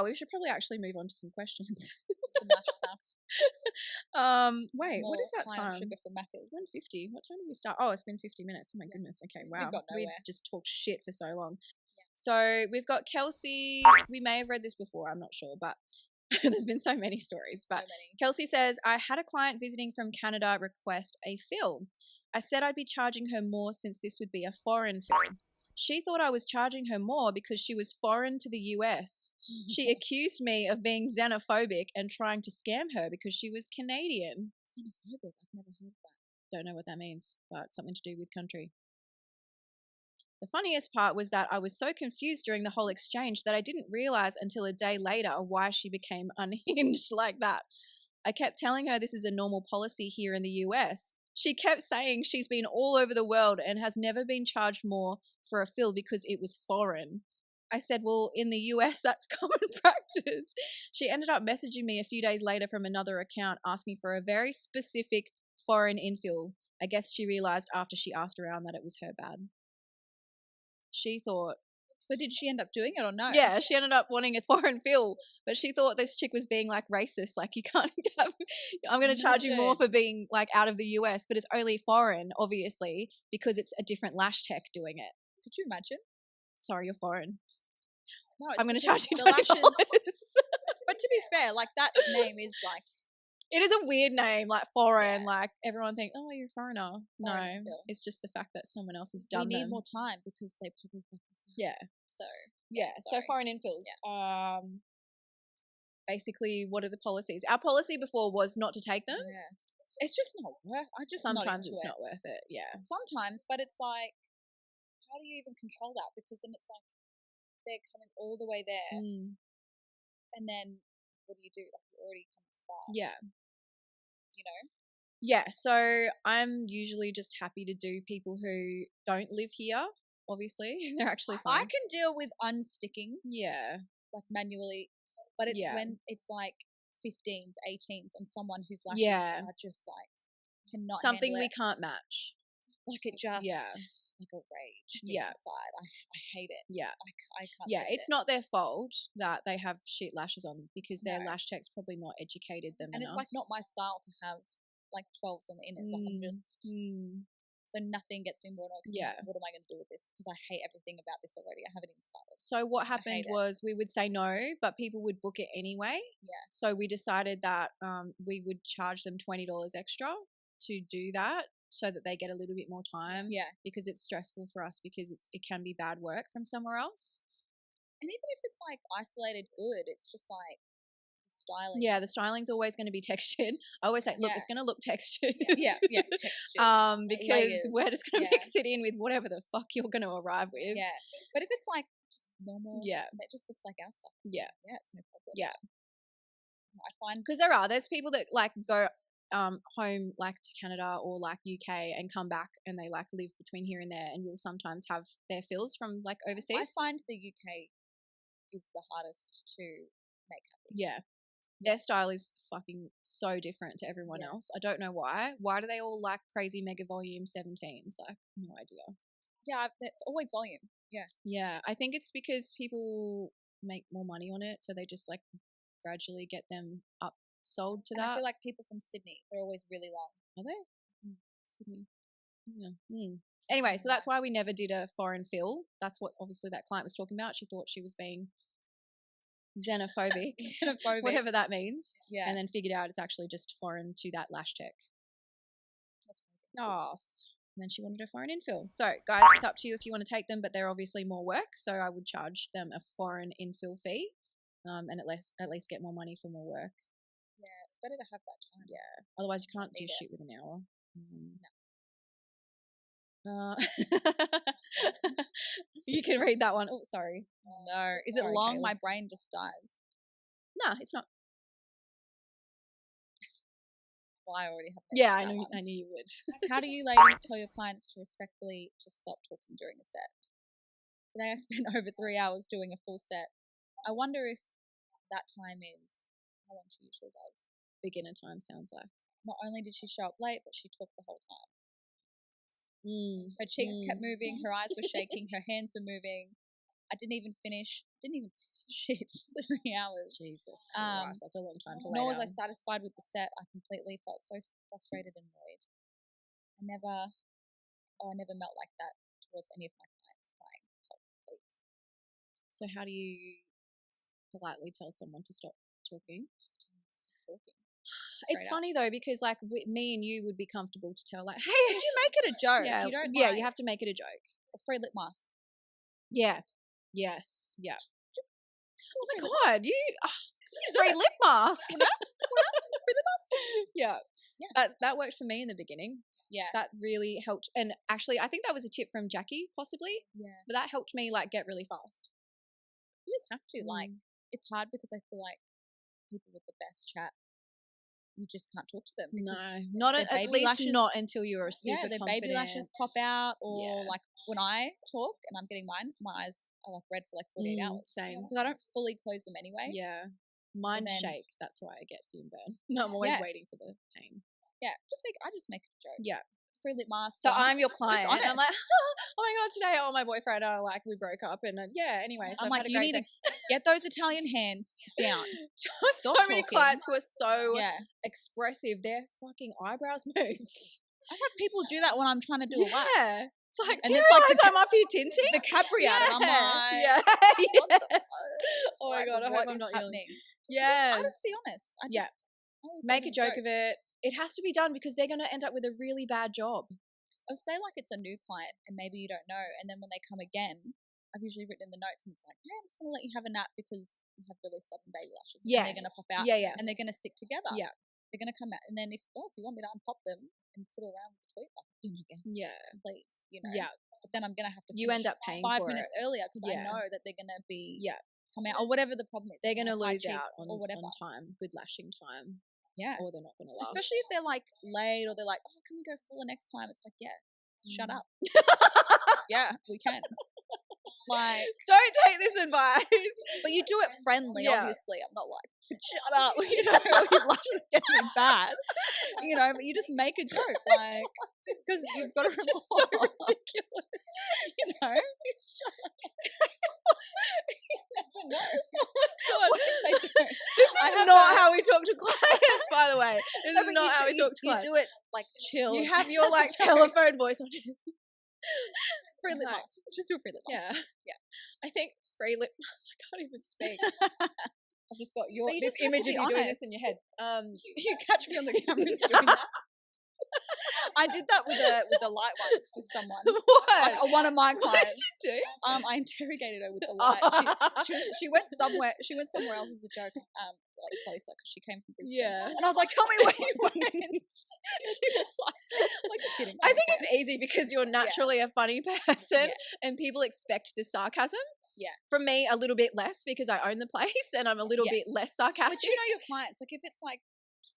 we should probably actually move on to some questions. Some Lash stuff. Wait, what is that High on time? sugar for Macca's. 1:50. What time did we start? Oh, it's been 50 minutes. Oh my goodness. Okay, wow. We've got nowhere. We've just talked shit for so long. So we've got Kelsey. We may have read this before. I'm not sure, but there's been so many stories. But Kelsey says, I had a client visiting from Canada request a fill. I said I'd be charging her more since this would be a foreign fill. She thought I was charging her more because she was foreign to the US. She accused me of being xenophobic and trying to scam her because she was Canadian. Xenophobic? I've never heard that. Don't know what that means, but something to do with country. The funniest part was that I was so confused during the whole exchange that I didn't realize until a day later why she became unhinged like that. I kept telling her this is a normal policy here in the US. She kept saying she's been all over the world and has never been charged more for a fill because it was foreign. I said, well, in the US, that's common practice. She ended up messaging me a few days later from another account asking for a very specific foreign infill. I guess she realized after she asked around that it was her bad. She thought... So did she end up doing it or no? Yeah, she ended up wanting a foreign fill, but she thought this chick was being like racist, like you can't have, I'm going to charge you more for being like out of the US, but it's only foreign, obviously, because it's a different lash tech doing it. Could you imagine? Sorry, you're foreign. No, I'm going to charge you the $20. lashes. But to be fair, like that name is like... It is a weird name, like foreign, like everyone thinks, oh, you're a foreigner. Foreign No, fill. It's just the fact that someone else has done We need them. more time because they probably fucking suck. Yeah. So... Yeah, so sorry. foreign infills. Yeah. Basically, what are the policies? Our policy before was not to take them. Yeah. It's just not worth. Sometimes it's not worth it. Yeah. Sometimes, but it's like, how do you even control that? Because then it's like they're coming all the way there, and then what do you do? Like you already come this far. Yeah. You know. Yeah. So I'm usually just happy to do people who don't live here. Obviously, they're actually fine. I can deal with unsticking. Yeah. Like manually, but it's when it's like 15s, 18s on someone whose lashes are just like cannot something handle we it. Can't match. Like it just like a rage deep inside. I hate it. Yeah. I can't. Yeah, it's not their fault that they have shit lashes on because their lash tech's probably not educated them and enough. It's like not my style to have like 12s on the inners. Like I'm just so nothing gets me more annoyed. What am I going to do with this? Because I hate everything about this already. I haven't even started. So what happened was we would say no, but people would book it anyway. Yeah. So we decided that we would charge them $20 extra to do that so that they get a little bit more time. Yeah. Because it's stressful for us because it can be bad work from somewhere else. And even if it's like isolated good, it's just like styling. Yeah, the styling's always going to be textured. I always say, look, it's going to look textured. Yeah, textured. Because layers. we're just going to mix it in with whatever the fuck you're going to arrive with. Yeah, but if it's like just normal, that just looks like our stuff. Yeah, it's no problem. Yeah, I find because there's people that like go home like to Canada or like UK and come back and they like live between here and there and will sometimes have their fills from like overseas. I find the UK is the hardest to make happy. Yeah. Their style is fucking so different to everyone else. I don't know why. Why do they all like crazy mega volume 17s? Like, no idea. Yeah, it's always volume. Yeah. Yeah, I think it's because people make more money on it, so they just like gradually get them up sold to that. I feel like people from Sydney, they're always really long. Are they? Sydney. Yeah. Anyway, so that's why we never did a foreign fill. That's what obviously that client was talking about. She thought she was being xenophobic, whatever that means. Yeah. And then figured out it's actually just foreign to that lash tech. That's crazy. Oh. And then she wanted a foreign infill. So, guys, it's up to you if you want to take them, but they're obviously more work. So I would charge them a foreign infill fee, and at least get more money for more work. Yeah, it's better to have that time. Yeah. Otherwise, you can't do shit with an hour. No. You can read that one. Oh, sorry. No. Is it long? Caleb. My brain just dies. No, it's not. Well, I already have. Yeah, I knew you would. How do you ladies tell your clients to respectfully just stop talking during a set? Today I spent over 3 hours doing a full set. I wonder if that time is how long she usually does. Beginner time sounds like. Not only did she show up late, but she talked the whole time. Her cheeks kept moving, her eyes were shaking, her hands were moving. I didn't even finish shit 3 hours. Jesus Christ, that's a long time to lay Nor was I down. satisfied with the set. I completely felt so frustrated and annoyed. I never melt like that towards any of my clients crying. Help, please. So how do you politely tell someone to stop talking? Just tell them to stop talking. It's funny though, because like me and you would be comfortable to tell like, hey, But you make it a joke. yeah, You don't you have to make it a joke. a free lip mask. Yeah. Yes. Yeah. Oh my Free lip God, mask. you free lip mask. Free lip mask. Yeah. Yeah. That worked for me in the beginning. Yeah. That really helped. And actually, I think that was a tip from Jackie, possibly. Yeah. But that helped me like get really fast. You just have to like. It's hard because I feel like people with the best chat, you just can't talk to them. No, not at least lashes, not until you're super their confident. baby lashes pop out, or Yeah. like when I talk and I'm getting mine, my eyes are like red for like 48 hours. Same. Because I don't fully close them anyway. Yeah. Mine then- shake. That's why I get fume burn. No, I'm always Yeah. waiting for the pain. Yeah, I just make it a joke. Yeah. Free lip mask. So I'm I'm your just client. And I'm like, honest. oh my God, today, my boyfriend, like, we broke up. And yeah, anyway. So I'm I've like, had a you great need day. to get those Italian hands down. So Stop many talking. clients who are so Yeah. expressive. Their fucking eyebrows move. I have people do that when I'm trying to do a wax. Yeah. It's like, And do you it's like realize I'm up here tinting? The Capri out, and I'm like, yeah. what the Yes. fuck? Oh my Like, God, I hope what I'm is not yelling. happening? Yes. I'll just be honest. Yeah. I always Make say a joke of it. It has to be done because they're going to end up with a really bad job. I'll say like it's a new client and maybe you don't know, and then when they come again, I've usually written in the notes and it's like, hey, I'm just going to let you have a nap because you have really sudden baby lashes. Yeah. And they're going to pop out. Yeah, yeah. And they're going to stick together. Yeah. They're going to come out. And then if you want me to unpop them and fiddle around with the tweet, like, against, Yeah. please, Yeah. But then I'm going to have to You end up paying 5 for minutes it. earlier because I Yeah. know that they're going to be come out or whatever the problem is. They're going to high lose out cheeks on, or whatever. on time, good lashing time. Yeah. Or they're not going to last. Especially if they're like late or they're like, oh, can we go fuller next time? It's like, yeah, shut up. Yeah, we can. Like, don't take this advice. but you do it friendly, Yeah. obviously. I'm not like, shut up, or your lashes getting bad, but you just make a joke, like, because you've got to It's just so ridiculous. you never know. God. What if they don't? This I is have not how we talk to clients, by the way. This No, is but not how we talk to you clients. do it, like, chill. You have your, As a like, joke. telephone voice on. Free lip Like, mask. Just do a free lip mask. Yeah. Yeah. I think free lip. I can't even speak. I've just got But you this just have to image of be you doing this in honest. your head. You catch me on the camera doing that. I did that with a light once with someone. What? Like one of my What did clients. you do? I interrogated her with the light. She went somewhere. She went somewhere else as a joke. Like closer because she came from Brisbane. Yeah. And I was like, "Tell me where you went." She was like, just kidding. I think it's easy because you're naturally a funny person and people expect the sarcasm. Yeah. From me, a little bit less because I own the place and I'm a little bit less sarcastic. But you know your clients. Like if it's like,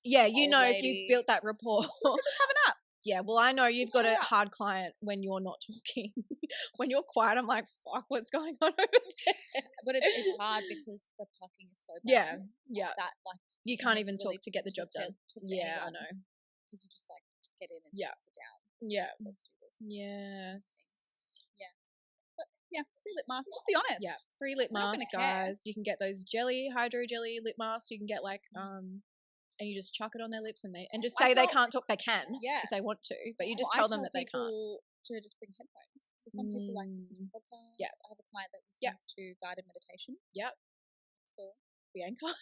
yeah, you old know if lady. you've built that rapport. just have an app. Yeah, well, I know you've got a shut up. hard client when you're not talking. When you're quiet, I'm like, fuck, what's going on over there? But it's hard because the parking is so bad. Yeah, yeah. That like You can't even really talk to get the job done. talk to Yeah, I anyone. know. Because you just like get in and sit down. Yeah. Let's do this. Yes. But yeah, free lip mask. Just be honest. Yeah, free lip They're not mask, gonna care. guys. You can get those hydro jelly lip masks. You can get like and you just chuck it on their lips and just say they can't talk. They can, if they want to, but you just tell them that they can't. To just bring headphones. So some people like listen to podcasts. Yeah. I have a client that listens to guided meditation. Yep. That's cool. Bianca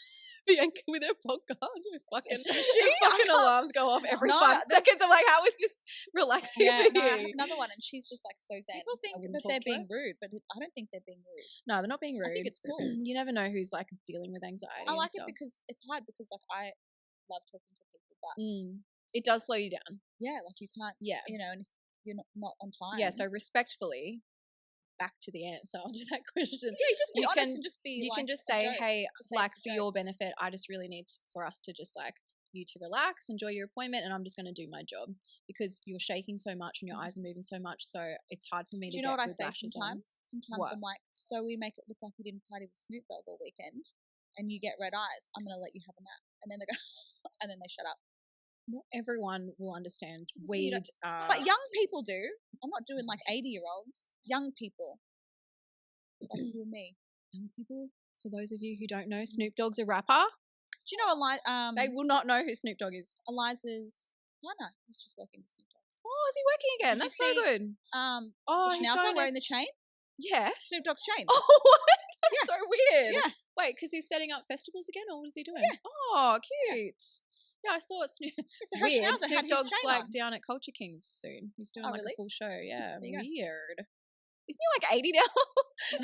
with her podcast. We're fucking, She? fucking alarms go off every No, 5 that's- seconds. I'm like, how is this relaxing Yeah, for no, I you? have another one, and she's just like so zen. I People think wouldn't that talk they're to her. being rude, but I don't think they're being rude. No, they're not being rude. I think it's cool. You never know who's like dealing with anxiety. I like and it stuff. because it's hard because like I love talking to people, but It does slow you down. yeah, like you can't, Yeah. and if you're not on time. Yeah. So respectfully, back to the answer to that question. yeah, you just be you honest can- and just be. You like, can just a say, joke. hey, Just say like it's a for joke. your benefit, I just really need for us to just like you to relax, enjoy your appointment, and I'm just going to do my job because you're shaking so much and your eyes are moving so much, so it's hard for me Do to you know get what I good say lashes on. sometimes? Sometimes What? I'm like, so we make it look like we didn't party with Snoop Dogg all weekend, and you get red eyes. I'm gonna let you have a nap, and then they go, and then they shut up. Not everyone will understand So you weed. But young people do. I'm not doing like 80-year-olds. Young people. Like you and me. Young people, for those of you who don't know, Snoop Dogg's a rapper. Do you know They will not know who Snoop Dogg is. Eliza's partner was just working with Snoop Dogg. Oh, is he working again? Did you That's so see, good. Oh, the he's schnauzer going wearing the chain? Yeah. Snoop Dogg's chain. Oh, what? That's Yeah. so weird. Yeah. Wait, because he's setting up festivals again, or what is he doing? Yeah. Oh, cute. Yeah, I saw it. It's a Weird. schnauzer had Snoop his Dogg's chain like on. down at Culture Kings soon. He's doing Oh, like really? a full show. Yeah, There you go. weird. Isn't he like 80 now?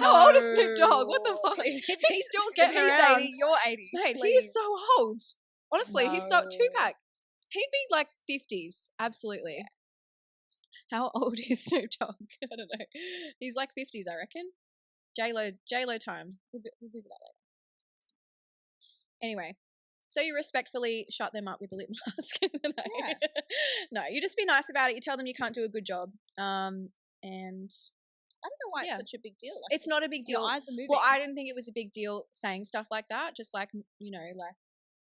How old is Snoop Dogg? What the fuck? If He's still getting if he's around. 80, you're 80. Mate, he please. is so old. Honestly, he's so No. Tupac. He'd be like 50s, absolutely. Yeah. How old is Snoop Dogg? I don't know. He's like 50s, I reckon. J-Lo time. We'll do that later. Anyway, so you respectfully shut them up with a lip mask. No. Yeah. No, you just be nice about it. You tell them you can't do a good job. And I don't know why Yeah. it's such a big deal. Like it's not a big deal. Your eyes are moving. Well, I didn't think it was a big deal saying stuff like that, just like, you know, like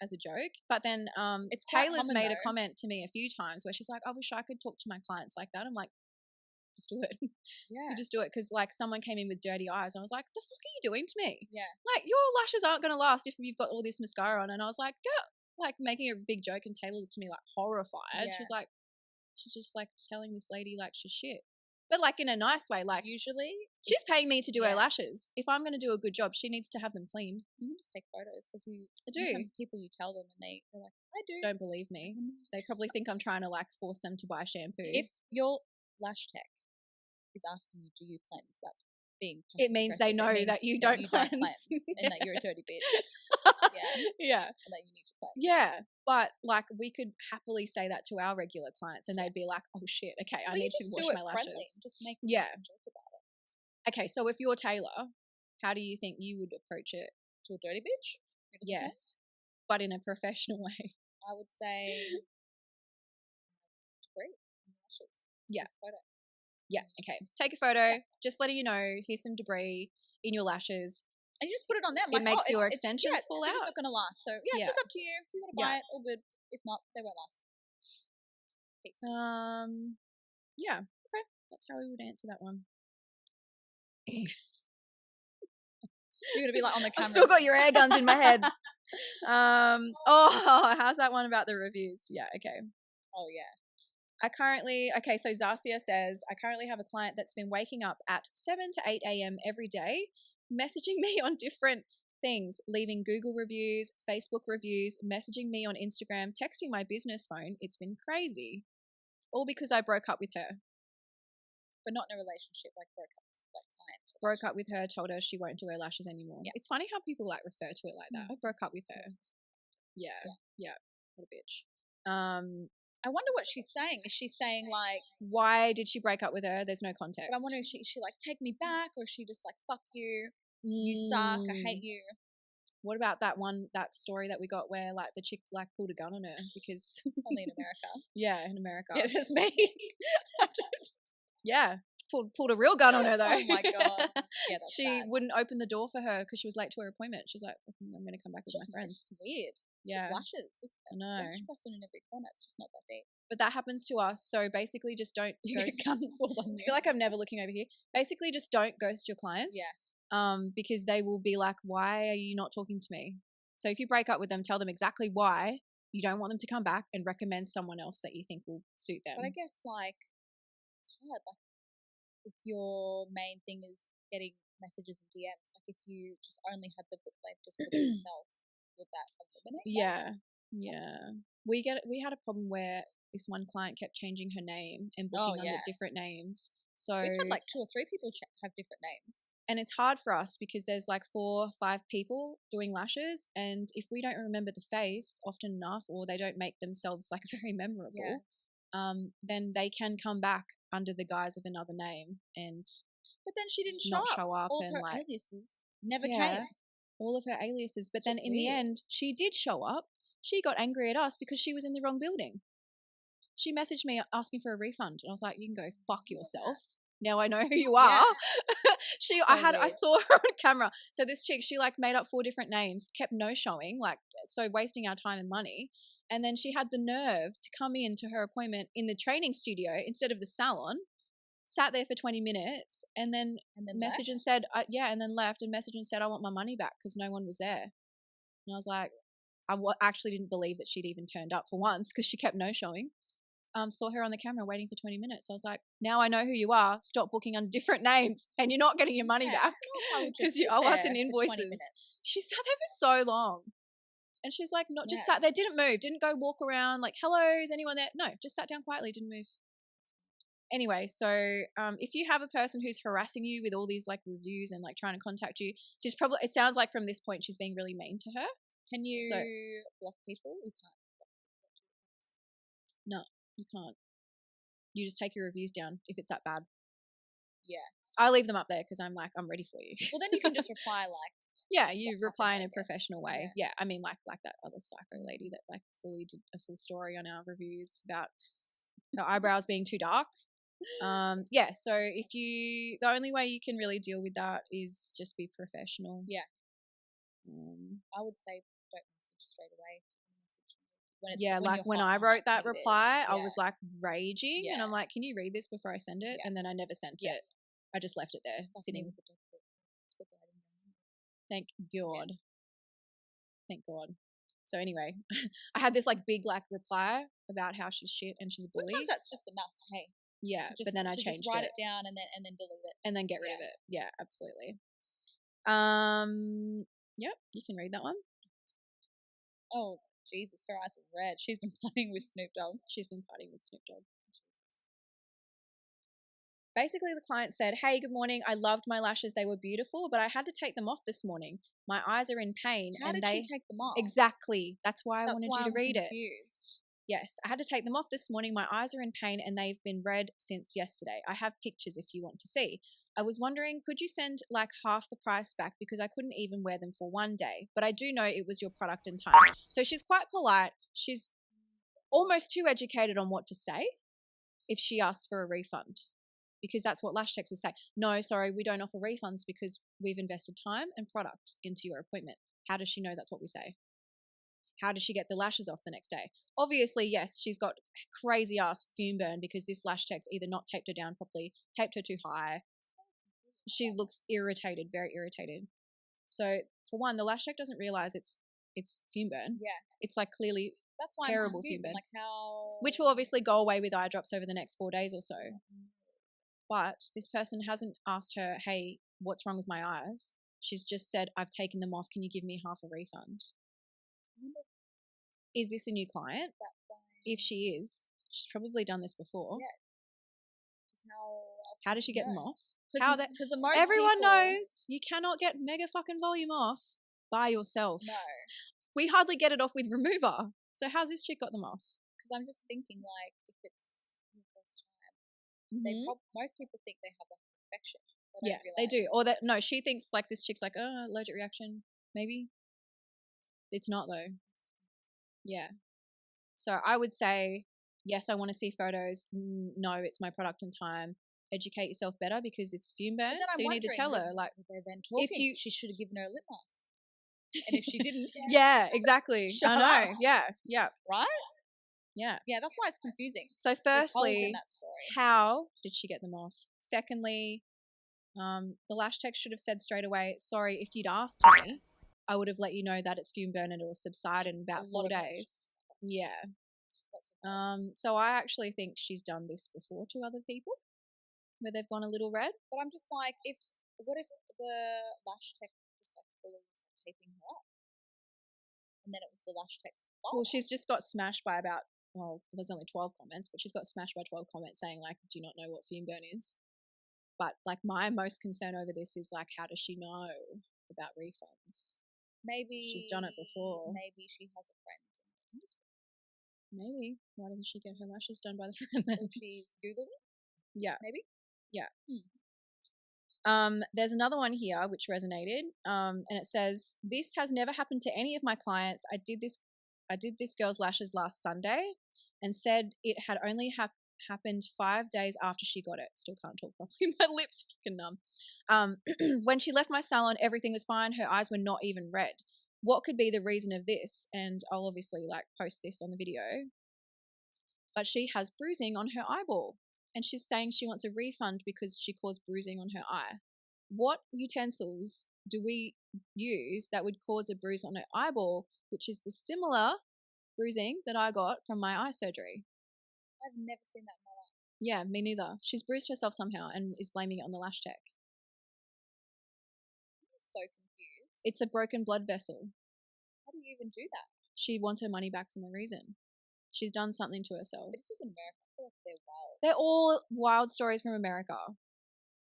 as a joke. But then It's quite Taylor's common, made a though. comment to me a few times where she's like, I wish I could talk to my clients like that. I'm like, just do it. Yeah. You just do it. Because like someone came in with dirty eyes. And I was like, the fuck are you doing to me? Yeah. Like your lashes aren't going to last if you've got all this mascara on. And I was like, girl, like making a big joke, and Taylor looked at me like horrified. Yeah. She's like, she's just like telling this lady like she's shit. But like in a nice way, like Usually, she's paying me to do her Yeah. lashes. If I'm going to do a good job, she needs to have them cleaned. you can just take photos because I do. sometimes people you tell them and they're like, I do. Don't believe me. They probably think I'm trying to like force them to buy shampoo. If your lash tech is asking you, do you cleanse? That's being. It means they know that you don't cleanse. and that you're a dirty bitch. Yeah. And that you need to cleanse. Yeah. But like we could happily say that to our regular clients and they'd be like, oh shit, okay, I Well, need you to just wash do it my friendly lashes. and just make Yeah. a joke about it. Okay, so if you're Taylor, how do you think you would approach it? To a dirty bitch? Yes. But in a professional way. I would say debris in the lashes. Yeah. Just photo. Yeah. Okay. Take a photo, just letting you know, here's some debris in your lashes. And you just put it on them. It Like, makes your it's extensions fall they're out. just not going to last. So, yeah, Yeah. it's just up to you. If you want to buy it, all good. If not, they won't last. Peace. Yeah. Okay. That's how we would answer that one. You're going to be like on the camera. I've still got your air guns in my head. How's that one about the reviews? Yeah, okay. Oh, yeah. So Zacia says, I currently have a client that's been waking up at 7 to 8 a.m. every day, messaging me on different things, leaving Google reviews, Facebook reviews, messaging me on Instagram, texting my business phone. It's been crazy. All because I broke up with her. But not in a relationship, like broke up, like client. Broke up with her, told her she won't do her lashes anymore. Yeah. It's funny how people like refer to it like that. I broke up with her. Yeah. What a bitch. I wonder what she's saying. Is she saying like, Why did she break up with her? There's no context. but I'm wondering, is she like, take me back, or is she just like, fuck you, you suck, I hate you? What about that story that we got where like the chick like pulled a gun on her because Only in America. yeah, in America. Yeah, just me. Yeah. Pulled a real gun on her though. Oh my God. Yeah, that's she bad. wouldn't open the door for her because she was late to her appointment. She's like, I'm going to come back with my friends. It's just weird. It's Yeah. just lashes. It's I know. lash person in every corner. It's just not that deep. But that happens to us. So basically just don't You get ghost. guns pulled on I you. feel like I'm never looking over here. Basically just don't ghost your clients. Yeah. Because they will be like, why are you not talking to me? So if you break up with them, tell them exactly why you don't want them to come back and recommend someone else that you think will suit them. But I guess like it's hard. Like if your main thing is getting messages and DMs, like if you just only had the like just put it yourself, would that eliminate? Yeah. We had a problem where this one client kept changing her name and booking under different names. So We've had like 2 or 3 people have different names. And it's hard for us because there's like 4 or 5 people doing lashes, and if we don't remember the face often enough, or they don't make themselves like very memorable, then they can come back under the guise of another name and But then she didn't not show up All and of her like aliases never came. all of her aliases. But It's then just in the weird. end, she did show up. She got angry at us because she was in the wrong building. She messaged me asking for a refund, and I was like, "You can go fuck yourself." Now I know who you are. So I saw her on camera. So this chick, she like made up 4 different names, kept no showing, like so wasting our time and money. And then she had the nerve to come in to her appointment in the training studio instead of the salon sat there for 20 minutes and then messaged and said, yeah, and then left and messaged and said, I want my money back because no one was there. And I was like, I actually didn't believe that she'd even turned up for once because she kept no-showing. Saw her on the camera waiting for 20 minutes. I was like, now I know who you are. Stop booking under different names and you're not getting your money back because you owe us in invoices. She sat there for so long. And she's like, not just sat there, didn't move, didn't go walk around like, hello, is anyone there? No, just sat down quietly, didn't move. Anyway, so if you have a person who's harassing you with all these like reviews and like trying to contact you, she's probably, it sounds like from this point she's being really mean to her. Can you block people? You can't block people. No, you can't. You just take your reviews down if it's that bad. Yeah. I leave them up there because I'm like, I'm ready for you. Well, then you can just reply like. Yeah, you reply in a professional way. Yeah, I mean like that other psycho lady that like fully did a full story on our reviews about her eyebrows being too dark. Yeah, so if you, the only way you can really deal with that is just be professional. Yeah. I would say don't message straight away. When I wrote that reply, I was like raging and I'm like, can you read this before I send it? And then I never sent it. I just left it there sitting. Thank God. Thank God. So anyway, I had this like big like reply about how she's shit and she's a bully. Sometimes that's just enough. Hey. Yeah, but then I changed just write it down and then delete it and then get rid of it. Yeah, absolutely. Yep, you can read that one. Oh Jesus, her eyes are red. She's been fighting with Snoop Dogg. Basically, the client said, hey, good morning. I loved my lashes. They were beautiful, but I had to take them off this morning. My eyes are in pain. How did she take them off? Exactly. That's why I wanted you to read it. Yes, I had to take them off this morning. My eyes are in pain and they've been red since yesterday. I have pictures if you want to see. I was wondering, could you send like half the price back because I couldn't even wear them for one day, but I do know it was your product in time. So she's quite polite. She's almost too educated on what to say if she asks for a refund, because that's what Lash Techs would say. No, sorry, we don't offer refunds because we've invested time and product into your appointment. How does she know that's what we say? How does she get the lashes off the next day? Obviously, yes, she's got crazy ass fume burn because this Lash Tech's either not taped her down properly, taped her too high. She looks irritated, very irritated. So for one, the Lash Tech doesn't realize it's fume burn. Yeah. It's like clearly that's why terrible fume burn. Like how... Which will obviously go away with eye drops over the next 4 days or so. But this person hasn't asked her, hey, what's wrong with my eyes? She's just said, I've taken them off. Can you give me half a refund? Is this a new client? If she is, she's probably done this before. Yeah. How does she get them off? Because everyone knows you cannot get mega fucking volume off by yourself. No. We hardly get it off with remover. So how's this chick got them off? Because I'm just thinking, like, if it's your first time, most people think they have like an infection. Yeah, they do. Or that no, she thinks like this chick's like, allergic reaction, maybe. It's not though. Yeah. So I would say, yes, I want to see photos. No, it's my product in time. Educate yourself better because it's fume burn. So you need to tell her, like, if she should have given her a lip mask. And if she didn't, yeah, exactly. I know. Yeah. Right? Yeah. Yeah, that's why it's confusing. So firstly, how did she get them off? Secondly, the Lash Tech should have said straight away, sorry, if you'd asked me, I would have let you know that it's fume burn and it will subside in about 4 days. Yeah. So I actually think she's done this before to other people where they've gone a little red. But I'm just like, what if the Lash Tech just like fully taping her up? And then it was the Lash Tech's fault. Well, she's just got smashed by there's only 12 comments, but she's got smashed by 12 comments saying like, do you not know what fume burn is? But like my most concern over this is like, how does she know about refunds? Maybe she's done it before. Maybe she has a friend in the industry. Maybe. Why doesn't she get her lashes done by the friend then? Or she's Googled it? Yeah. Maybe? Yeah. There's another one here which resonated. And it says, this has never happened to any of my clients. I did this girl's lashes last Sunday and said it had only happened 5 days after she got it. Still can't talk properly. My lips fucking numb. When she left my salon, everything was fine. Her eyes were not even red. What could be the reason of this? And I'll obviously like post this on the video. But she has bruising on her eyeball. and she's saying she wants a refund because she caused bruising on her eye. What utensils do we use that would cause a bruise on her eyeball, which is the similar bruising that I got from my eye surgery? I've never seen that in my life. Yeah, me neither. She's bruised herself somehow and is blaming it on the lash tech. I'm so confused. It's a broken blood vessel. How do you even do that? She wants her money back for no reason. She's done something to herself. But this is America. I feel like they're wild. They're all wild stories from America.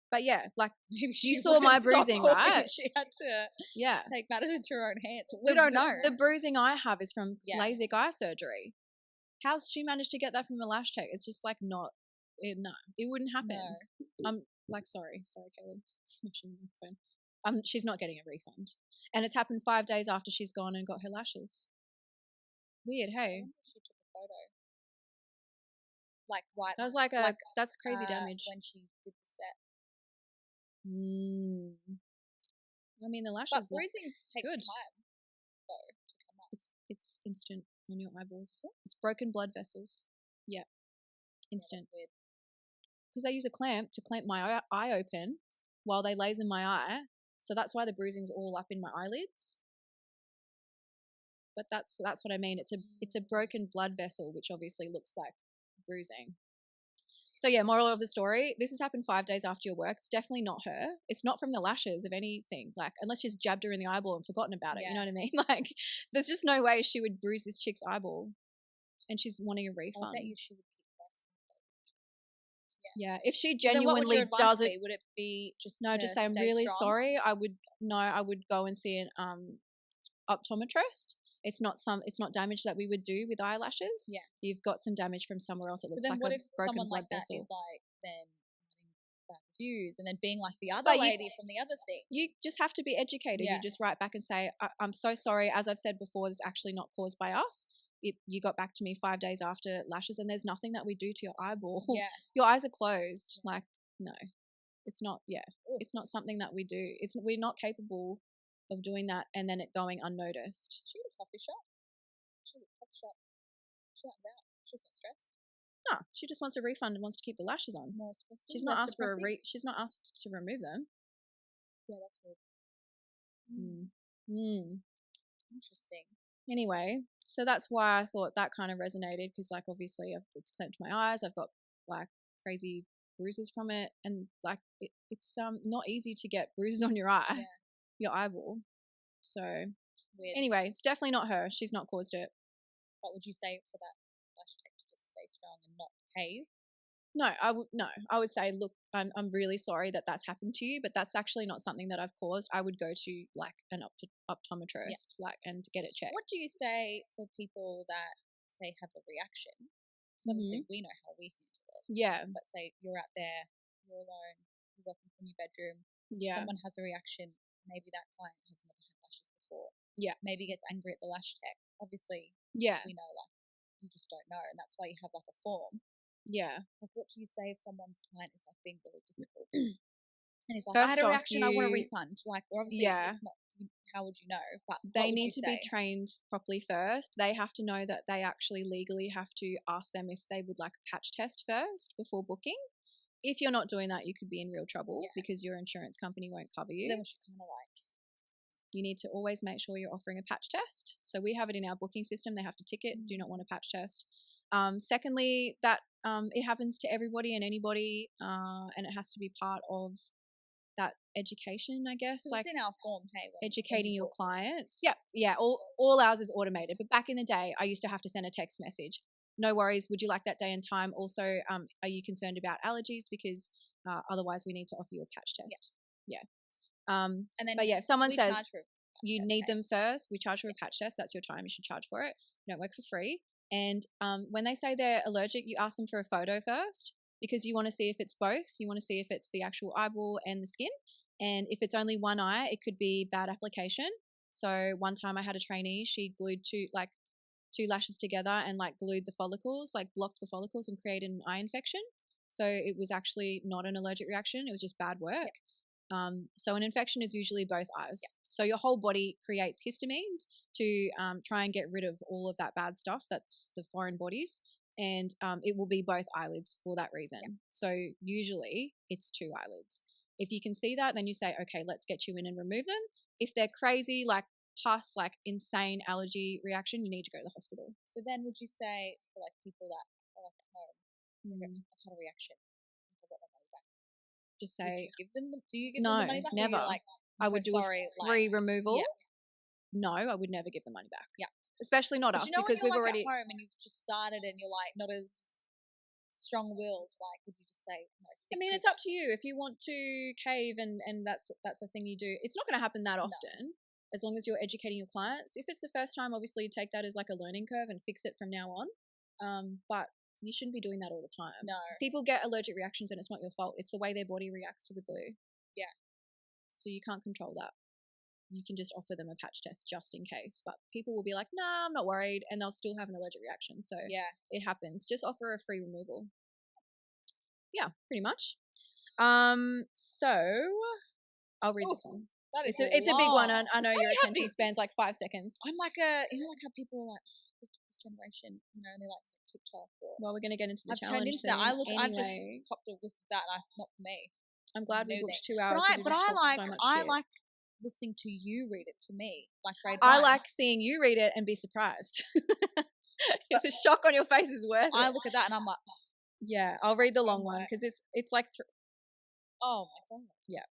But yeah, like Maybe you saw my bruising, right? She had to take matters into her own hands. We The- don't know. The bruising I have is from Yeah. LASIK eye surgery. How's she managed to get that from a lash tech? It's just like no, it wouldn't happen. No. I'm like, sorry, Caleb, smashing the microphone. She's not getting a refund, and it's happened 5 days after she's gone and got her lashes. Weird, I hey? wonder if she took a photo. Like right. That was that's crazy damage. When she did the set. I mean, the lashes. But bruising takes good. time, though, to come up. It's instant on your eyeballs. It's broken blood vessels. Yeah, instant. Yeah, that's weird. Because they use a clamp to clamp my eye open while they laser my eye. So that's why the bruising's all up in my eyelids. But that's what I mean. It's a broken blood vessel, which obviously looks like bruising. So yeah, moral of the story, this has happened 5 days after your work. It's definitely not her. It's not from the lashes of anything. Like, unless she's jabbed her in the eyeball and forgotten about it. Yeah. You know what I mean? Like, there's just no way she would bruise this chick's eyeball. And she's wanting a refund. I bet you she would keep that. Yeah, if she So then what would genuinely your advice does it, be? Would it be just just say I'm stay really strong? sorry. I would go and see an optometrist. It's not damage that we would do with eyelashes. Yeah. You've got some damage from somewhere else. It looks So then like what a if broken someone blood like that vessel. is like then having bad reviews and then being like the other But lady from the other thing? You just have to be educated. Yeah. You just write back and say, I'm so sorry. As I've said before, this is actually not caused by us. You got back to me 5 days after lashes, and there's nothing that we do to your eyeball. Yeah. Your eyes are closed. Like, no, it's not. Yeah, Ooh. it's not something that we do. We're not capable of doing that and then it going unnoticed. She had a coffee shop. She's not about. She's not stressed. No, she just wants a refund and wants to keep the lashes on. More expressive. She's not less asked for depressing. she's not asked to remove them. Yeah, that's weird. Interesting. Anyway, so that's why I thought that kind of resonated, because like obviously it's clamped my eyes. I've got like crazy bruises from it, and like it's not easy to get bruises on your eye, your eyeball. So weird. Anyway, it's definitely not her. She's not caused it. What would you say for that lash tech to just stay strong and not cave? No, I would say, look, I'm really sorry that that's happened to you, but that's actually not something that I've caused. I would go to like an optometrist, and get it checked. What do you say for people that say have a reaction? Obviously, we know how we handle it. Yeah. But say you're out there, you're alone, you're working from your bedroom. Yeah. Someone has a reaction. Maybe that client has never had lashes before. Yeah. Maybe gets angry at the lash tech. Obviously. Yeah. We know, like, you just don't know, and that's why you have like a form. Yeah. Like, what do you say if someone's client is like being really difficult? And he's like, I had a reaction, I want a refund. Like, obviously, it's not. How would you know? But they need to be trained properly first. They have to know that they actually legally have to ask them if they would like a patch test first before booking. If you're not doing that, you could be in real trouble because your insurance company won't cover you. So then we should kind of like. You need to always make sure you're offering a patch test. So we have it in our booking system. They have to tick it. Do not want a patch test. Secondly, that it happens to everybody and anybody, and it has to be part of that education, I guess. Like it's in our form, hey. Educating your clients. Yeah. All ours is automated. But back in the day, I used to have to send a text message. No worries. Would you like that day and time? Also, are you concerned about allergies? Because otherwise, we need to offer you a patch test. Yeah. And then, but yeah, if someone says you need them first, we charge for a patch test. That's your time. You should charge for it. You don't work for free. And when they say they're allergic, you ask them for a photo first, because you want to see if it's both. You want to see if it's the actual eyeball and the skin. And if it's only one eye, it could be bad application. So one time I had a trainee, she glued two lashes together and like glued the follicles, like blocked the follicles and created an eye infection. So it was actually not an allergic reaction. It was just bad work. So an infection is usually both eyes. So your whole body creates histamines to try and get rid of all of that bad stuff. That's the foreign bodies. and it will be both eyelids for that reason. Yeah. So usually it's 2 eyelids. If you can see that, then you say, okay, let's get you in and remove them. If they're crazy, like pus, like insane allergy reaction, you need to go to the hospital. So then would you say for like people that are like at home, I've had a reaction, I want my money back. Just say, do you give them the money back? No, never. Like, I would do a free removal. Yeah. No, I would never give the money back. Yeah. Especially not us, because we've already at home and you've just started and you're like not as strong-willed, like would you just say no? It's up to you if you want to cave and that's a thing you do. It's not going to happen that often, as long as you're educating your clients. If it's the first time, obviously you take that as like a learning curve and fix it from now on. But you shouldn't be doing that all the time. No, people get allergic reactions and it's not your fault. It's the way their body reacts to the glue. Yeah, so you can't control that. You can just offer them a patch test just in case. But people will be like, nah, I'm not worried. And they'll still have an allergic reaction. So yeah, it happens. Just offer a free removal. Yeah, pretty much. So I'll read this one. It's a big one. I know your attention span's like 5 seconds. I'm like like how people are like this generation, and they like TikTok. Well, we're going to get into the challenge. Turned into that. I've just copped a whiff of that. Not for me. I'm glad we booked 2 hours. But I like listening to you read it to me, like grade 1. I like seeing you read it and be surprised. The shock on your face is worth it. I look at that and I'm like, oh. Yeah, I'll read the long one because it's like oh my god. Yeah.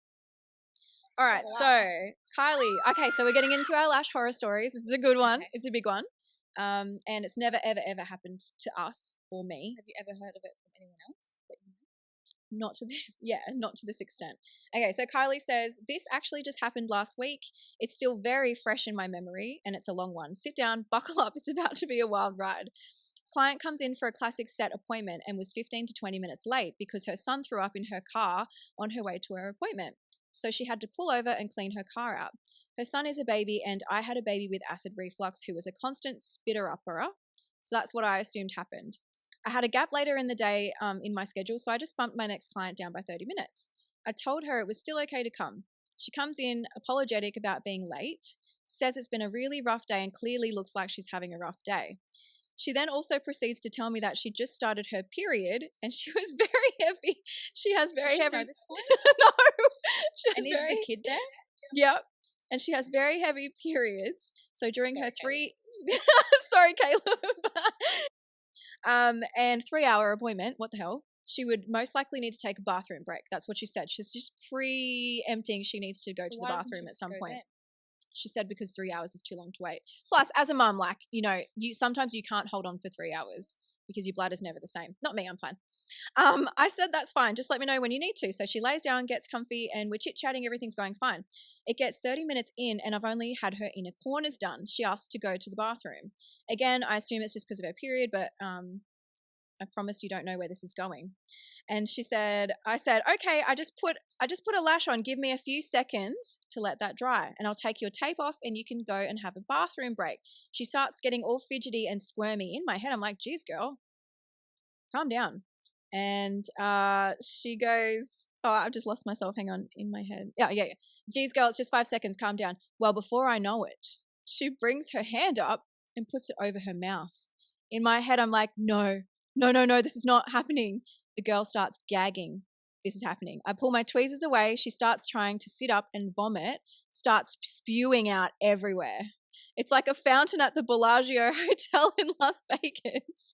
All right, so Kylie. Okay, so we're getting into our lash horror stories. This is a good one. Okay. It's a big one. And it's never ever ever happened to us or me. Have you ever heard of it from anyone else that you know? Not to this extent. Okay, so Kylie says, this actually just happened last week. It's still very fresh in my memory, and it's a long one. Sit down, buckle up, it's about to be a wild ride. Client comes in for a classic set appointment and was 15 to 20 minutes late because her son threw up in her car on her way to her appointment. So she had to pull over and clean her car out. Her son is a baby, and I had a baby with acid reflux who was a constant spitter-upperer. So that's what I assumed happened. I had a gap later in the day in my schedule, so I just bumped my next client down by 30 minutes. I told her it was still okay to come. She comes in apologetic about being late, says it's been a really rough day and clearly looks like she's having a rough day. She then also proceeds to tell me that she just started her period and she was very heavy. She has very heavy. Know this point? No. And is the kid there? Yep. And she has very heavy periods. So during her 3 sorry, Caleb. And 3-hour appointment, what the hell? She would most likely need to take a bathroom break. That's what she said. She's just preempting she needs to go to the bathroom at some point. Then? She said because 3 hours is too long to wait. Plus, as a mum, like, sometimes you can't hold on for 3 hours because your bladder's never the same. Not me, I'm fine. I said, that's fine. Just let me know when you need to. So she lays down, gets comfy, and we're chit-chatting. Everything's going fine. It gets 30 minutes in, and I've only had her inner corners done. She asked to go to the bathroom. Again, I assume it's just because of her period, but I promise you don't know where this is going. And I said, okay, I just put a lash on. Give me a few seconds to let that dry, and I'll take your tape off, and you can go and have a bathroom break. She starts getting all fidgety and squirmy. In my head, I'm like, geez, girl, calm down. And she goes, oh, I've just lost myself. Hang on, in my head. Yeah. Geez, girl, it's just 5 seconds. Calm down. Well, before I know it, she brings her hand up and puts it over her mouth. In my head, I'm like, no, this is not happening. The girl starts gagging. This is happening. I pull my tweezers away. She starts trying to sit up and vomit, starts spewing out everywhere. It's like a fountain at the Bellagio Hotel in Las Vegas.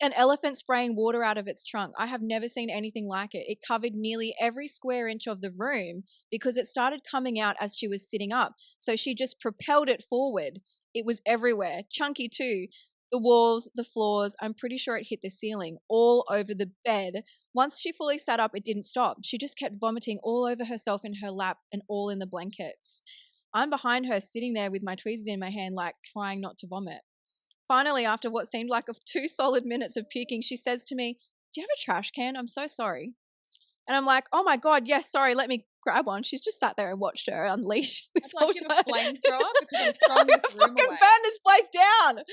An elephant spraying water out of its trunk. I have never seen anything like it. It covered nearly every square inch of the room because it started coming out as she was sitting up. So she just propelled it forward. It was everywhere. Chunky too. The walls, the floors, I'm pretty sure it hit the ceiling, all over the bed. Once she fully sat up, it didn't stop. She just kept vomiting all over herself in her lap and all in the blankets. I'm behind her, sitting there with my tweezers in my hand, like trying not to vomit. Finally, after what seemed like 2 solid minutes of puking, she says to me, do you have a trash can? I'm so sorry. And I'm like, oh my God, yes, sorry, let me grab one. She's just sat there and watched her unleash this whole time. Like you have a flamethrower because I'm throwing this room away. Burn this place down.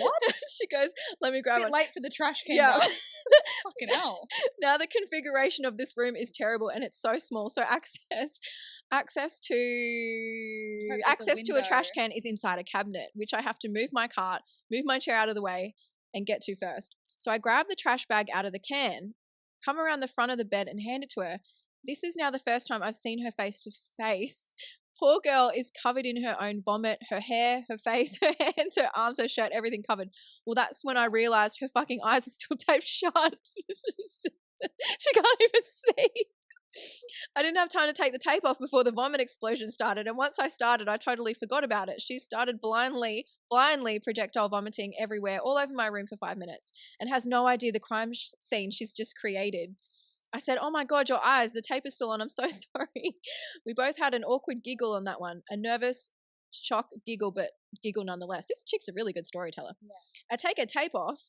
What? She goes, let me grab one. It's a bit late for the trash can. Yeah. Fucking hell. Now the configuration of this room is terrible and it's so small. So access to a trash can is inside a cabinet, which I have to move my cart, move my chair out of the way, and get to first. So I grab the trash bag out of the can, come around the front of the bed and hand it to her. This is now the first time I've seen her face to face. Poor girl is covered in her own vomit, her hair, her face, her hands, her arms, her shirt, everything covered. Well, that's when I realized her fucking eyes are still taped shut. She can't even see. I didn't have time to take the tape off before the vomit explosion started, and once I started, I totally forgot about it. She started blindly projectile vomiting everywhere, all over my room for 5 minutes, and has no idea the crime scene she's just created. I said, "Oh my God, your eyes, the tape is still on. I'm so sorry." We both had an awkward giggle on that one, a nervous shock giggle, but giggle nonetheless. This chick's a really good storyteller. Yeah. I take her tape off,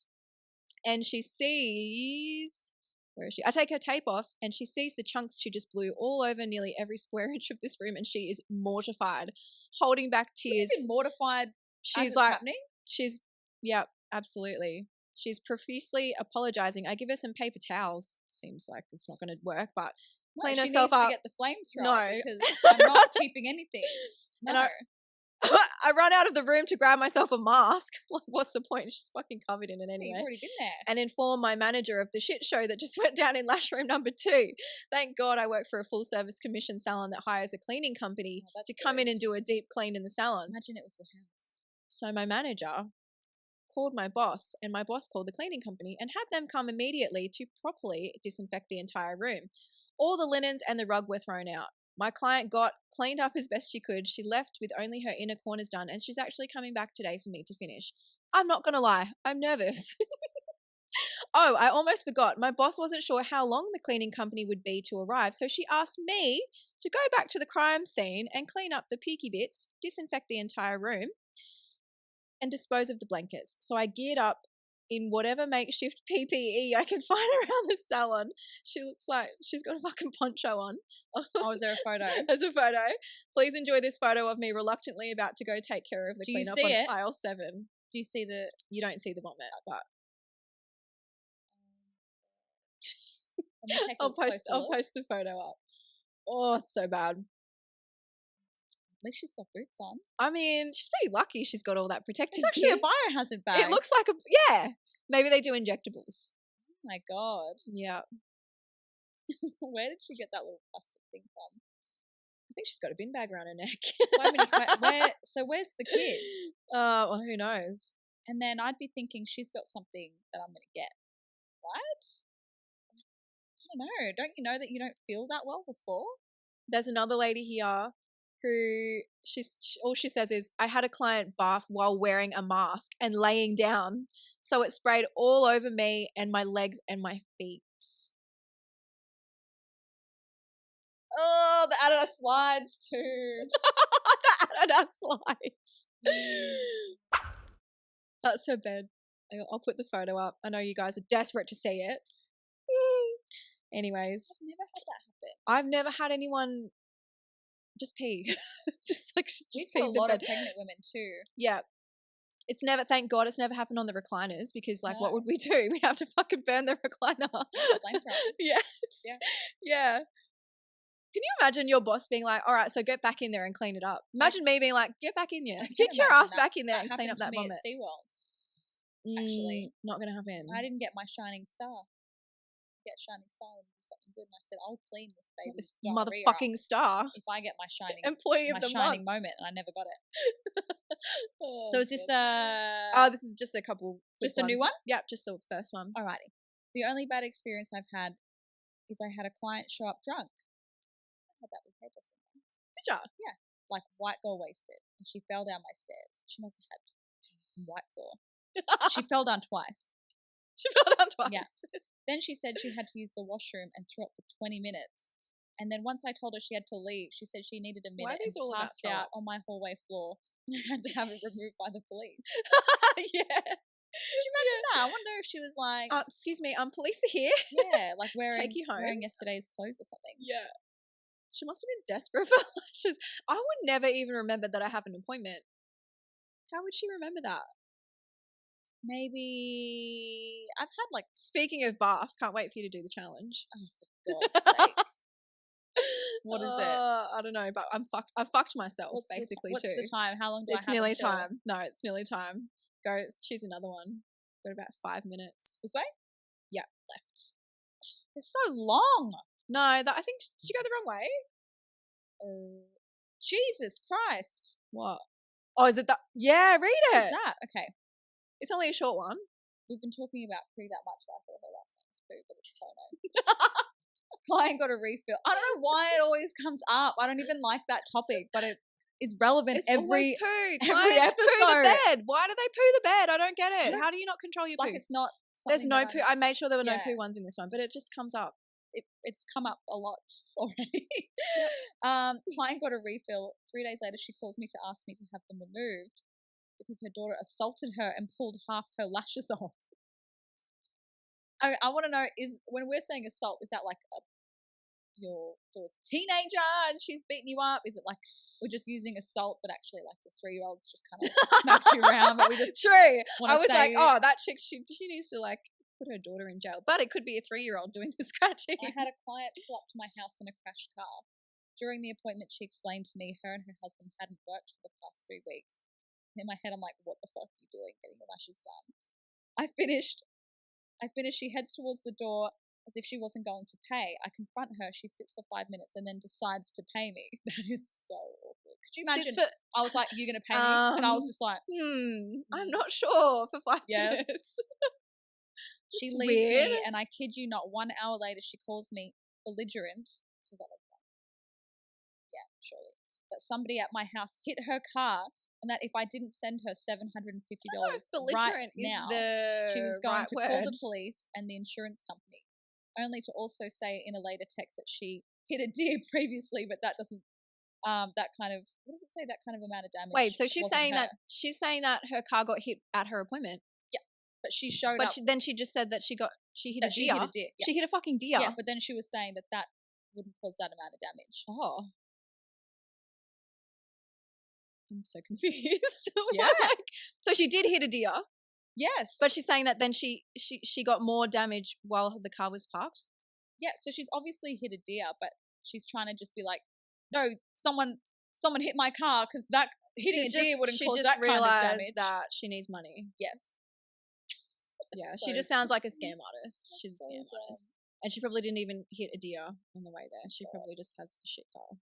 and she sees... Where is she? I take her tape off and she sees the chunks she just blew all over nearly every square inch of this room, and she is mortified, holding back tears. You've been mortified. She's as like, it's happening? Yeah, absolutely. She's profusely apologizing. I give her some paper towels. Seems like it's not going to work, but clean she herself needs up. to get the flames right. No. Because I'm not keeping anything. No. And I run out of the room to grab myself a mask. Like, what's the point? She's fucking covered in it anyway. You've already been there. And inform my manager of the shit show that just went down in Lash Room number 2. Thank God I work for a full service commission salon that hires a cleaning company to come in and do a deep clean in the salon. Imagine it was your house. So my manager called my boss, and my boss called the cleaning company and had them come immediately to properly disinfect the entire room. All the linens and the rug were thrown out. My client got cleaned up as best she could. She left with only her inner corners done, and she's actually coming back today for me to finish. I'm not going to lie, I'm nervous. Oh, I almost forgot. My boss wasn't sure how long the cleaning company would be to arrive, so she asked me to go back to the crime scene and clean up the pukey bits, disinfect the entire room, and dispose of the blankets. So I geared up in whatever makeshift PPE I can find around the salon. She looks like she's got a fucking poncho on. Oh, is there a photo? There's a photo. Please enjoy this photo of me reluctantly about to go take care of the Do you cleanup see on it? aisle 7. Do you see the... You don't see the vomit, but Let me take a I'll post look. the photo up. Oh, it's so bad. At least she's got boots on. I mean, she's pretty lucky she's got all that protective It's actually gear. a biohazard bag. It looks like a... Yeah. Maybe they do injectables. Oh my God. Yeah. Where did she get that little plastic thing from? I think she's got a bin bag around her neck. So many so where's the kid? Well, who knows? And then I'd be thinking she's got something that I'm going to get. Right? I don't know. Don't you know that you don't feel that well before? There's another lady here who all she says is, I had a client bath while wearing a mask and laying down, so it sprayed all over me and my legs and my feet. Oh, the Adidas slides too. The Adidas slides. That's her bed. I'll put the photo up. I know you guys are desperate to see it. Anyways. I've never had that happen. I've never had anyone just pee. just We've pee got a in the lot bed. of pregnant women too. Yeah. It's never, thank God, it's never happened on the recliners because, like, what No. would we do? We'd have to fucking burn the recliner. Flamethrower. Yes. Yeah. Can you imagine your boss being like, all right, so get back in there and clean it up? Imagine me being like, get back in there. I can Get your imagine ass back in there that and clean up that happened to me vomit. at SeaWorld. Actually. Not going to happen. I didn't get my shining star. Get shining star and do something good. And I said, I'll clean this baby's This diarrhea motherfucking up star. if I get my shining Employee of my the shining month. moment, and I never got it. Oh, So is this this is just a couple. just quick a new ones. one? Yep, just the first one. Alrighty. The only bad experience I've had is I had a client show up drunk. I had that with hairdressing. Did ya? Yeah. Like white girl wasted. And she fell down my stairs. She must have had some white claw. She fell down twice. She fell down twice. Yeah. Then she said she had to use the washroom and threw up for 20 minutes. And then once I told her she had to leave, she said she needed a Why are minute these all and about passed throw out up? on my hallway floor. I had to have it removed by the police. Yeah. Could you imagine that? I wonder if she was like, Excuse me, police are here. yeah, like wearing you home. yesterday's clothes or something. Yeah. She must have been desperate for lashes. I would never even remember that I have an appointment. How would she remember that? Maybe I've had like, Speaking of bath, can't wait for you to do the challenge. oh, for God's sake. What is it? I don't know, but I'm fucked. I fucked myself What's basically what's too. the time? How long do It's I have nearly until... time. No, it's nearly time. Go choose another one. Got about 5 minutes. This way? Yeah, left. It's so long. No, I think, did you go the wrong way? Jesus Christ. What? Oh, is it that? Yeah, read What is it. that? Okay. It's only a short one. We've been talking about Pooh that much, but I thought her last name was Pooh, but it's Pono. Client got a refill. I don't know why it always comes up. I don't even like that topic, but it's relevant It's every always poo. every Clients poo the episode. bed. Why do they poo the bed? I don't get it. don't- How do you not control your like poo? it's not. There's something no that poo. I made sure there were no Yeah. poo ones in this one, but it just comes up. It's come up a lot already. Client got a refill. 3 days later, she calls me to ask me to have them removed because her daughter assaulted her and pulled half her lashes off. I want to know, when we're saying assault, is that like your daughter's a teenager and she's beating you up? Is it like we're just using assault, but actually like your 3-year-old's just kind of smacked you around? But we just True. wanna I was like, say- oh, that chick, she needs to like put her daughter in jail. But it could be a 3-year-old doing the scratching. I had a client pull up to my house in a crashed car. During the appointment, she explained to me her and her husband hadn't worked for the past 3 weeks. In my head, I'm like, what the fuck are you doing getting your lashes done? I finished. She heads towards the door as if she wasn't going to pay. I confront her. She sits for 5 minutes and then decides to pay me. That is so awkward. Could you imagine? I was like, you're going to pay me? And I was just like, I'm not sure for 5 Yes. minutes. she That's leaves weird. me, and I kid you not, 1 hour later, she calls me belligerent. So that was fun. Yeah, surely. That somebody at my house hit her car, and that if I didn't send her $750 right now, she was going to call the police and the insurance company, only to also say in a later text that she hit a deer previously, but that doesn't, that kind of, what does it say, that kind of amount of damage. Wait, so she's wasn't saying that her car got hit at her appointment. but she showed But up. then she just said that she hit a She deer. hit a deer. Yeah. She hit a fucking deer. Yeah, but then she was saying that wouldn't cause that amount of damage. Oh. I'm so confused. Yeah. So she did hit a deer, Yes. but she's saying that then she got more damage while the car was parked. Yeah, so she's obviously hit a deer, but she's trying to just be like, no, someone hit my car because that hitting a deer wouldn't cause that kind of damage. She just realized that she needs money. Yes. Yeah, So she just sounds like a scam artist. She's a so scam dumb. artist. And she probably didn't even hit a deer on the way there. She probably just has a shit car.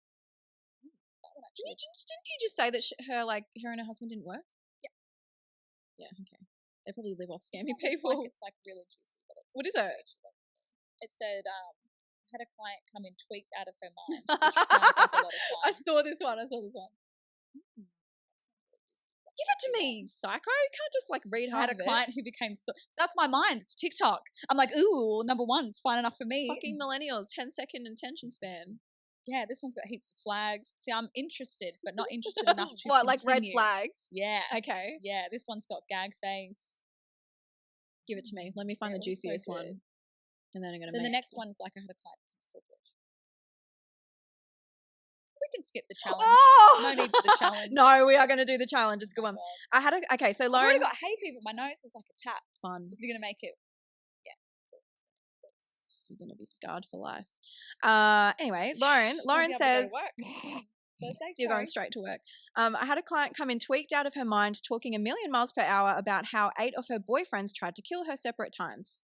That one actually. Didn't you just say that her and her husband didn't work? Yeah. Yeah, okay. They probably live off This scamming one looks people. Like it's like really juicy. But What is it? It said, I had a client come in tweaked out of her mind, which sounds like a lot of fun. I saw this one. Give it to me, psycho. You can't just like read I half had a of it. client who became that's my mind. It's TikTok. I'm like, ooh, number one's fine enough for me. Fucking millennials, 10-second attention span. Yeah, this one's got heaps of flags. See, I'm interested, but not interested enough to What, like red continue. flags? Yeah. Okay. Yeah, this one's got gag face. Give it to me. Let me find Yeah, the it was so juiciest good. one. And then I'm going to Then make the next one's like I had a client who still good. We can skip the challenge. Oh! No need for the challenge. No, we are going to do the challenge. It's a good one. God. Okay, so I've Lauren. already got hay fever. My nose is like a tap. Fun. Is he going to make it? You're going to be scarred for life. Anyway, Lauren I'll be able to go to says. work. Thursday, You're going straight to work. I had a client come in tweaked out of her mind, talking 1,000,000 miles per hour about how 8 of her boyfriends tried to kill her separate times.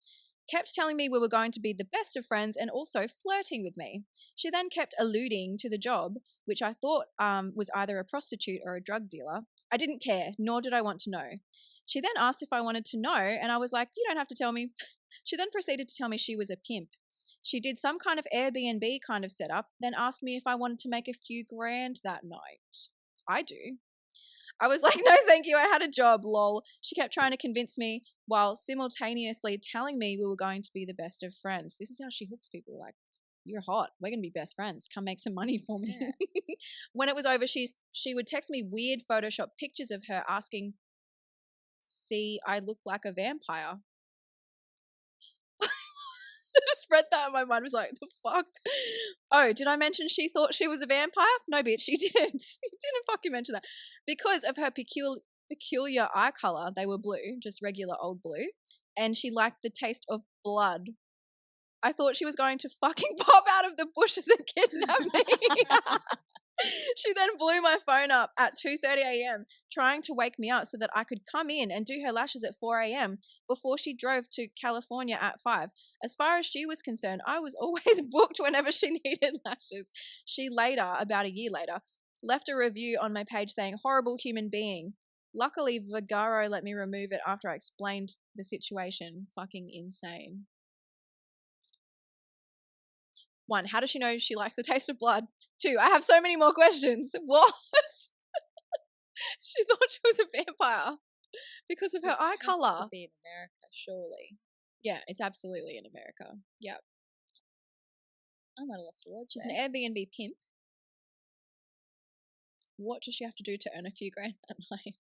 Kept telling me we were going to be the best of friends and also flirting with me. She then kept alluding to the job, which I thought was either a prostitute or a drug dealer. I didn't care, nor did I want to know. She then asked if I wanted to know, and I was like, you don't have to tell me. She then proceeded to tell me she was a pimp. She did some kind of Airbnb kind of setup, then asked me if I wanted to make a few grand that night. I do. I was like, no, thank you. I had a job, lol. She kept trying to convince me while simultaneously telling me we were going to be the best of friends. This is how she hooks people. Like, you're hot. We're going to be best friends. Come make some money for me. Yeah. When it was over, she would text me weird Photoshop pictures of her asking, see, I look like a vampire. I just read that and my mind was like, the fuck? Oh, did I mention she thought she was a vampire? No, bitch, she didn't. She didn't fucking mention that. Because of her peculiar eye color, they were blue, just regular old blue, and she liked the taste of blood. I thought she was going to fucking pop out of the bushes and kidnap me. She then blew my phone up at 2:30 a.m. trying to wake me up so that I could come in and do her lashes at 4 a.m. before she drove to California at 5. As far as she was concerned, I was always booked whenever she needed lashes. She later, about a year later, left a review on my page saying, "Horrible human being." Luckily, Vagaro let me remove it after I explained the situation. Fucking insane. 1. How does she know she likes the taste of blood? 2. I have so many more questions. What? She thought she was a vampire because of her eye color. Has to be in America, surely. Yeah, it's absolutely in America. Yep. I'm at a loss for words. She's an Airbnb pimp. What does she have to do to earn a few grand at night?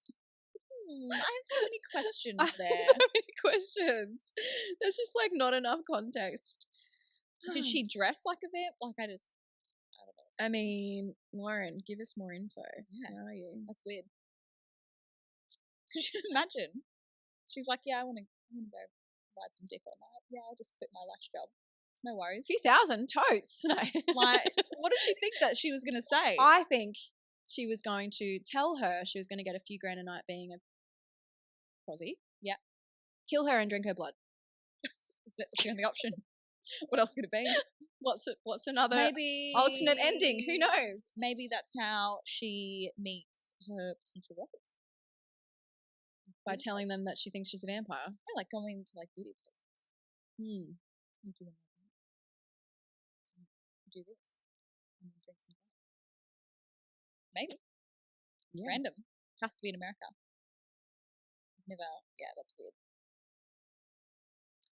I have so many questions there. So many questions. There's just like not enough context. Did she dress like a vamp? Like I don't know. I mean, Lauren, give us more info. Yeah. How are you? That's weird. Could you imagine? She's like, yeah, I want to go ride some dick all night. Yeah, I'll just quit my lash job. No worries. A few thousand, totes. No. Like, what did she think that she was going to say? I think she was going to tell her she was going to get a few grand a night being a prosy. Yeah. Kill her and drink her blood. Is that the only option? What else could it be? What's another maybe alternate ending? Who knows? Maybe that's how she meets her potential lovers. By telling them that she thinks she's a vampire. I like going to like beauty places. Do this and drink some blood. Maybe. Yeah. Random. Has to be in America. Yeah, that's weird.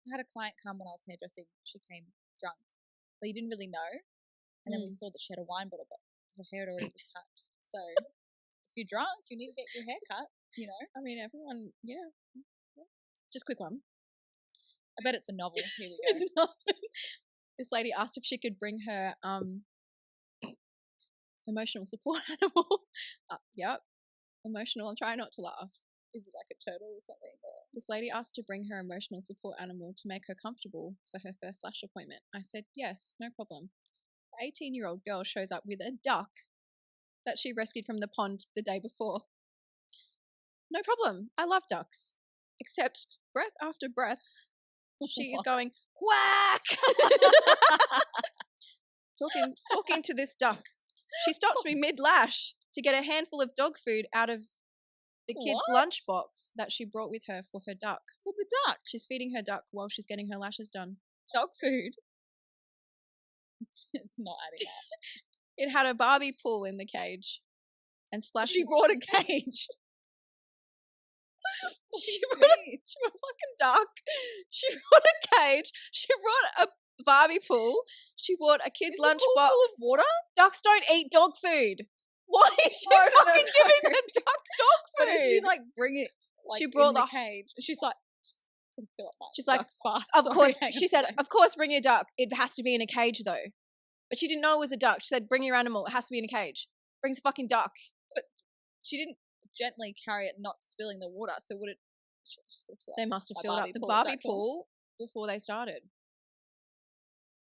I had a client come when I was hairdressing. She came drunk, but you didn't really know. And then we saw that she had a wine bottle, but her hair had already been cut. So if you're drunk, you need to get your hair cut, you know? I mean, everyone, yeah. Just quick one. I bet it's a novel. Here we go. It's not. This lady asked if she could bring her emotional support animal. Yep. Emotional. I'm trying not to laugh. Is it like a turtle or something? Or? This lady asked to bring her emotional support animal to make her comfortable for her first lash appointment. I said, yes, no problem. The 18-year-old girl shows up with a duck that she rescued from the pond the day before. No problem. I love ducks. Except breath after breath, she is going, quack! talking to this duck. She stops me mid-lash to get a handful of dog food out of the kid's lunchbox that she brought with her for her duck. For the duck? She's feeding her duck while she's getting her lashes done. Dog food? It's not adding up. It had a Barbie pool in the cage. And splashing. She brought a cage. She brought a fucking duck. She brought a cage. She brought a Barbie pool. She brought a kid's lunchbox. Full of water? Ducks don't eat dog food. Why is she fucking giving the duck dog food? But does she like bring it? Like, she brought in the cage. She's like, fill up my she's like, bath. of Sorry, course. She said, of course, bring your duck. It has to be in a cage though. But she didn't know it was a duck. She said, bring your animal. It has to be in a cage. Brings a fucking duck. But she didn't gently carry it, not spilling the water. So would it? They must have filled up the Barbie pool before they started.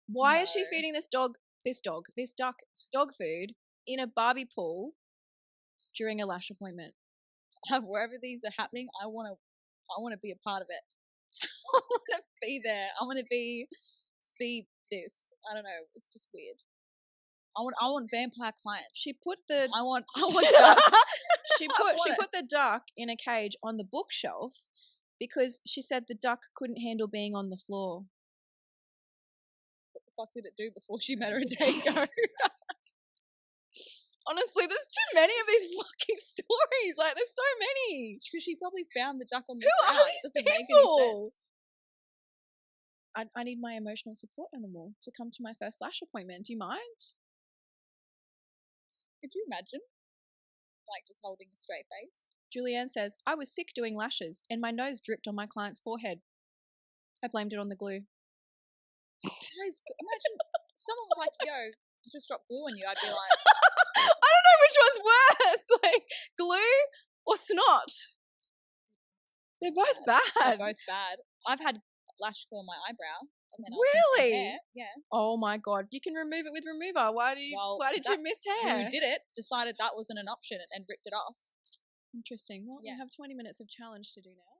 Why is she feeding this duck dog food in a Barbie pool during a lash appointment? Wherever these are happening, I want to be a part of it. I want to be there. I want to see this. I don't know. It's just weird. I want vampire clients. She put the I want ducks. She put the duck in a cage on the bookshelf because she said the duck couldn't handle being on the floor. What the fuck did it do before she met her a day ago? Honestly, there's too many of these fucking stories. Like, there's so many. Because she probably found the duck on the ground. Who are these people? I need my emotional support animal to come to my first lash appointment. Do you mind? Could you imagine? Like, just holding a straight face? Julianne says, I was sick doing lashes and my nose dripped on my client's forehead. I blamed it on the glue. Guys, imagine if someone was like, yo, I just dropped glue on you, I'd be like, I don't know which one's worse, like glue or snot. They're both bad. They're both bad. I've had lash curl my eyebrow. And then I was missing Really? hair. Yeah. Oh my God. You can remove it with remover. Why did you miss hair? Who did it decided that wasn't an option and ripped it off. Interesting. Well, Yeah. you have 20 minutes of challenge to do now.